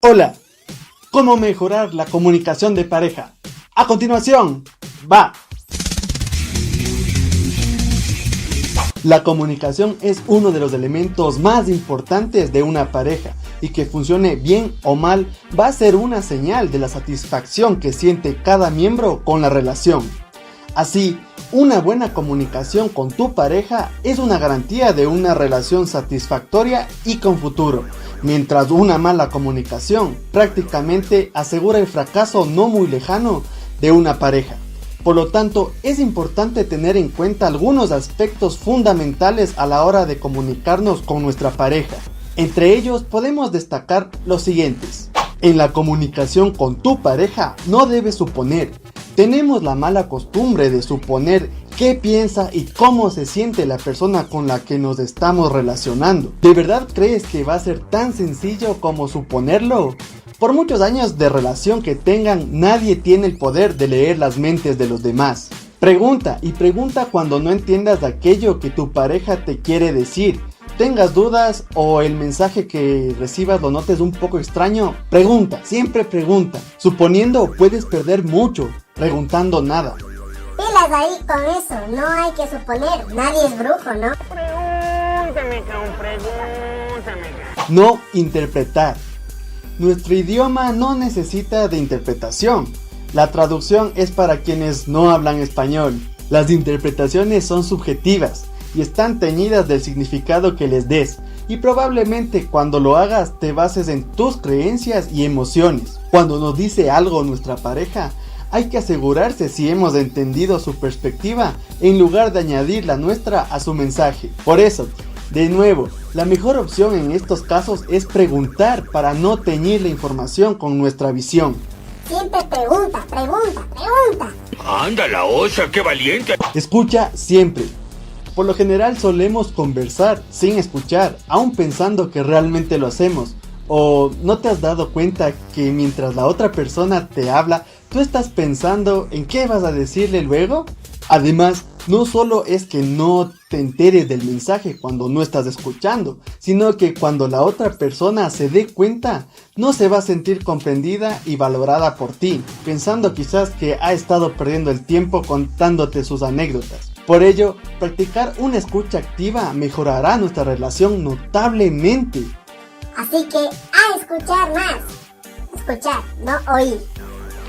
Hola, ¿cómo mejorar la comunicación de pareja? A continuación, va. La comunicación es uno de los elementos más importantes de una pareja y que funcione bien o mal va a ser una señal de la satisfacción que siente cada miembro con la relación. Así, una buena comunicación con tu pareja es una garantía de una relación satisfactoria y con futuro, mientras una mala comunicación prácticamente asegura el fracaso no muy lejano de una pareja. Por lo tanto, es importante tener en cuenta algunos aspectos fundamentales a la hora de comunicarnos con nuestra pareja. Entre ellos podemos destacar los siguientes. En la comunicación con tu pareja no debes suponer. Tenemos la mala costumbre de suponer qué piensa y cómo se siente la persona con la que nos estamos relacionando. ¿De verdad crees que va a ser tan sencillo como suponerlo? Por muchos años de relación que tengan, nadie tiene el poder de leer las mentes de los demás. Pregunta y pregunta cuando no entiendas aquello que tu pareja te quiere decir. Tengas dudas o el mensaje que recibas lo notes un poco extraño, pregunta, siempre pregunta. Suponiendo puedes perder mucho, preguntando nada. Pilas ahí con eso, no hay que suponer, nadie es brujo, ¿no? Pregúntame. No interpretar. Nuestro idioma no necesita de interpretación. La traducción es para quienes no hablan español. Las interpretaciones son subjetivas y están teñidas del significado que les des, y probablemente cuando lo hagas te bases en tus creencias y emociones. Cuando nos dice algo nuestra pareja, hay que asegurarse si hemos entendido su perspectiva en lugar de añadir la nuestra a su mensaje. Por eso, de nuevo, la mejor opción en estos casos es preguntar para no teñir la información con nuestra visión. Siempre pregunta. Anda la osa, qué valiente. Escucha siempre. Por lo general solemos conversar sin escuchar, aún pensando que realmente lo hacemos. ¿O no te has dado cuenta que mientras la otra persona te habla, tú estás pensando en qué vas a decirle luego? Además, no solo es que no te enteres del mensaje cuando no estás escuchando, sino que cuando la otra persona se dé cuenta, no se va a sentir comprendida y valorada por ti, pensando quizás que ha estado perdiendo el tiempo contándote sus anécdotas. Por ello, practicar una escucha activa mejorará nuestra relación notablemente. Así que a escuchar más. Escuchar, no oír.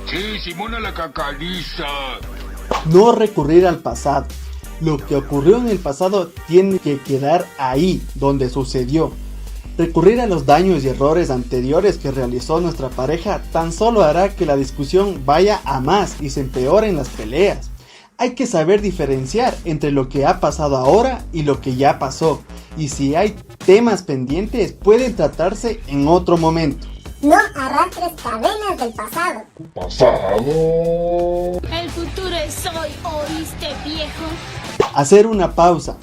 Sí, Simona la cacaliza. No recurrir al pasado. Lo que ocurrió en el pasado tiene que quedar ahí, donde sucedió. Recurrir a los daños y errores anteriores que realizó nuestra pareja tan solo hará que la discusión vaya a más y se empeoren las peleas. Hay que saber diferenciar entre lo que ha pasado ahora y lo que ya pasó. Y si hay temas pendientes, pueden tratarse en otro momento. No arrastres cadenas del pasado. El futuro es hoy, ¿oíste, viejo? Hacer una pausa.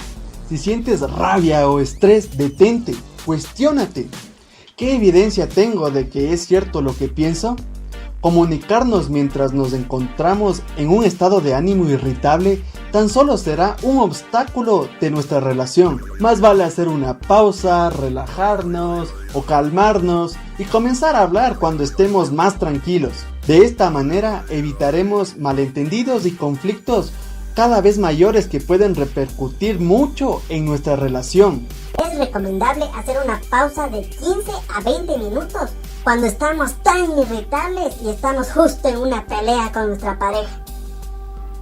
Si sientes rabia o estrés, detente, cuestiónate. ¿Qué evidencia tengo de que es cierto lo que pienso? Comunicarnos mientras nos encontramos en un estado de ánimo irritable tan solo será un obstáculo de nuestra relación. Más vale hacer una pausa, relajarnos o calmarnos y comenzar a hablar cuando estemos más tranquilos. De esta manera evitaremos malentendidos y conflictos cada vez mayores que pueden repercutir mucho en nuestra relación. Es recomendable hacer una pausa de 15 a 20 minutos cuando estamos tan irritables y estamos justo en una pelea con nuestra pareja.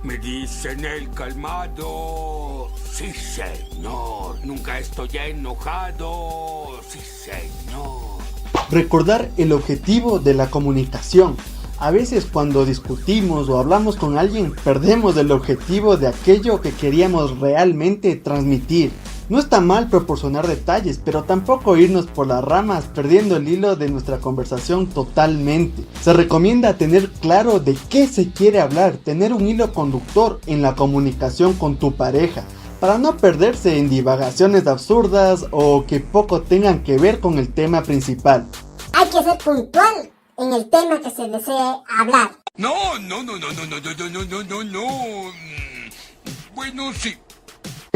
Me dicen el calmado. Sí, señor. Nunca estoy enojado. Sí, señor. Recordar el objetivo de la comunicación. A veces cuando discutimos o hablamos con alguien perdemos el objetivo de aquello que queríamos realmente transmitir. No está mal proporcionar detalles, pero tampoco irnos por las ramas perdiendo el hilo de nuestra conversación totalmente. Se recomienda tener claro de qué se quiere hablar, tener un hilo conductor en la comunicación con tu pareja, para no perderse en divagaciones absurdas o que poco tengan que ver con el tema principal. Hay que ser puntual en el tema que se desee hablar. No. Bueno, sí.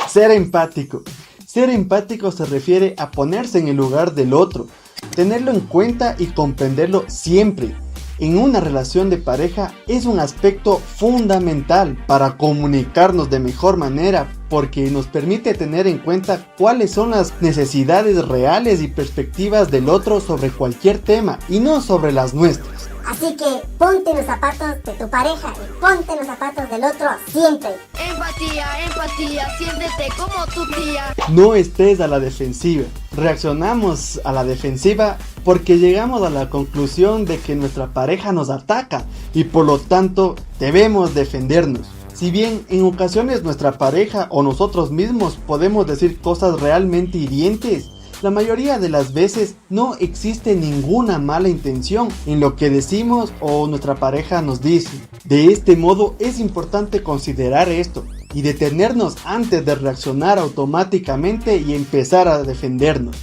Ser empático. Ser empático se refiere a ponerse en el lugar del otro. Tenerlo en cuenta y comprenderlo siempre en una relación de pareja es un aspecto fundamental para comunicarnos de mejor manera, porque nos permite tener en cuenta cuáles son las necesidades reales y perspectivas del otro sobre cualquier tema y no sobre las nuestras. Así que ponte en los zapatos de tu pareja y ponte en los zapatos del otro siempre. Empatía, empatía, siéntete como tu tía. No estés a la defensiva. Reaccionamos a la defensiva porque llegamos a la conclusión de que nuestra pareja nos ataca y por lo tanto debemos defendernos. Si bien en ocasiones nuestra pareja o nosotros mismos podemos decir cosas realmente hirientes, la mayoría de las veces no existe ninguna mala intención en lo que decimos o nuestra pareja nos dice. De este modo es importante considerar esto y detenernos antes de reaccionar automáticamente y empezar a defendernos.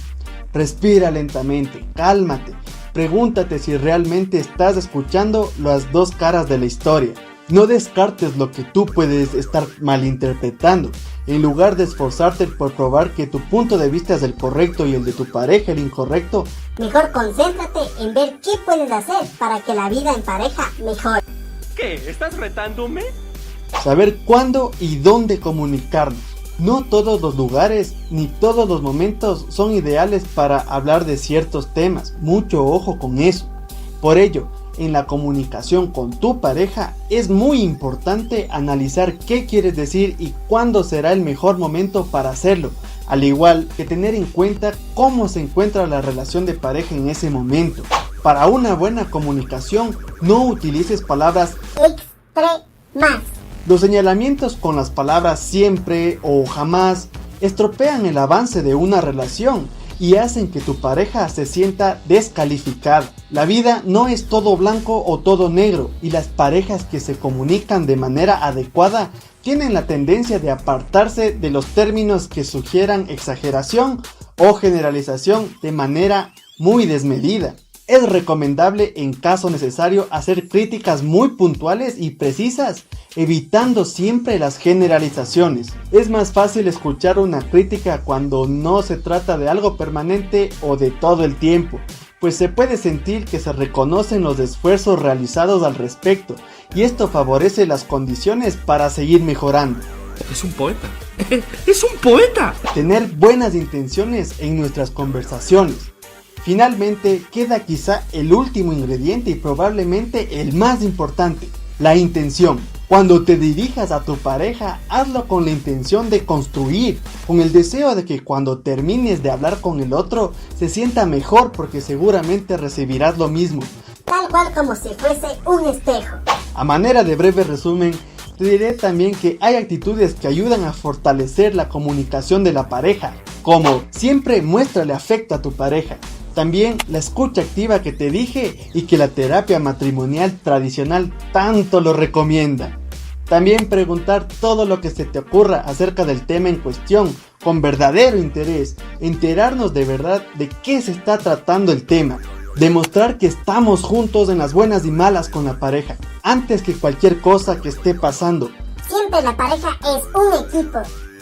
Respira lentamente, cálmate, pregúntate si realmente estás escuchando las dos caras de la historia. No descartes lo que tú puedes estar malinterpretando. En lugar de esforzarte por probar que tu punto de vista es el correcto y el de tu pareja el incorrecto, mejor concéntrate en ver qué puedes hacer para que la vida en pareja mejore. ¿Qué? ¿Estás retándome? Saber cuándo y dónde comunicarnos. No todos los lugares ni todos los momentos son ideales para hablar de ciertos temas. Mucho ojo con eso. Por ello, en la comunicación con tu pareja es muy importante analizar qué quieres decir y cuándo será el mejor momento para hacerlo, al igual que tener en cuenta cómo se encuentra la relación de pareja en ese momento. Para una buena comunicación, no utilices palabras extremas. Los señalamientos con las palabras siempre o jamás estropean el avance de una relación y hacen que tu pareja se sienta descalificada. La vida no es todo blanco o todo negro, y las parejas que se comunican de manera adecuada tienen la tendencia de apartarse de los términos que sugieran exageración o generalización de manera muy desmedida. Es recomendable en caso necesario hacer críticas muy puntuales y precisas, evitando siempre las generalizaciones. Es más fácil escuchar una crítica cuando no se trata de algo permanente o de todo el tiempo, pues se puede sentir que se reconocen los esfuerzos realizados al respecto, y esto favorece las condiciones para seguir mejorando. Es un poeta. ¡Es un poeta! Tener buenas intenciones en nuestras conversaciones. Finalmente queda quizá el último ingrediente y probablemente el más importante, la intención. Cuando te dirijas a tu pareja, hazlo con la intención de construir, con el deseo de que cuando termines de hablar con el otro se sienta mejor, porque seguramente recibirás lo mismo. Tal cual como si fuese un espejo. A manera de breve resumen, te diré también que hay actitudes que ayudan a fortalecer la comunicación de la pareja, como siempre muéstrale afecto a tu pareja. También la escucha activa que te dije y que la terapia matrimonial tradicional tanto lo recomienda. También preguntar todo lo que se te ocurra acerca del tema en cuestión con verdadero interés, enterarnos de verdad de qué se está tratando el tema. Demostrar que estamos juntos en las buenas y malas con la pareja, antes que cualquier cosa que esté pasando. Siempre la pareja es un equipo.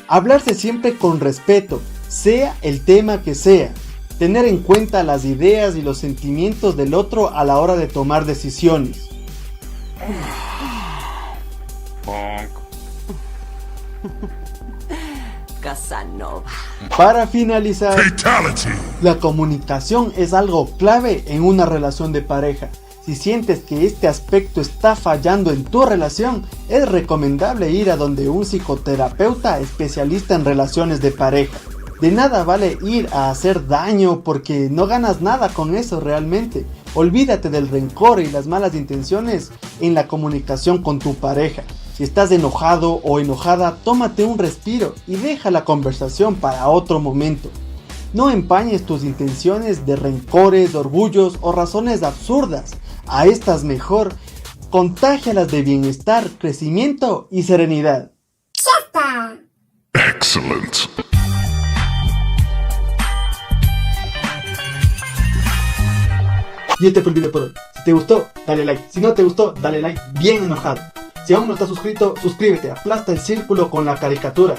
Hablarse siempre con respeto, sea el tema que sea. Tener en cuenta las ideas y los sentimientos del otro a la hora de tomar decisiones. Casanova. Para finalizar, la comunicación es algo clave en una relación de pareja. Si sientes que este aspecto está fallando en tu relación, es recomendable ir a donde un psicoterapeuta especialista en relaciones de pareja. De nada vale ir a hacer daño porque no ganas nada con eso realmente. Olvídate del rencor y las malas intenciones en la comunicación con tu pareja. Si estás enojado o enojada, tómate un respiro y deja la conversación para otro momento. No empañes tus intenciones de rencores, orgullos o razones absurdas. A estas mejor, contágialas de bienestar, crecimiento y serenidad. ¡Ya está! Excellent. Y este fue el video por hoy. Si te gustó, dale like. Si no te gustó, dale like bien enojado. Si aún no estás suscrito, suscríbete. Aplasta el círculo con la caricatura.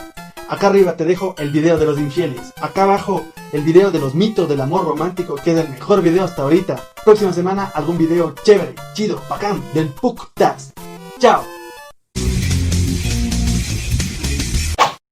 Acá arriba te dejo el video de los infieles. Acá abajo el video de los mitos del amor romántico, que es el mejor video hasta ahorita. Próxima semana algún video chévere, chido, bacán, del PUCTAS. Chao.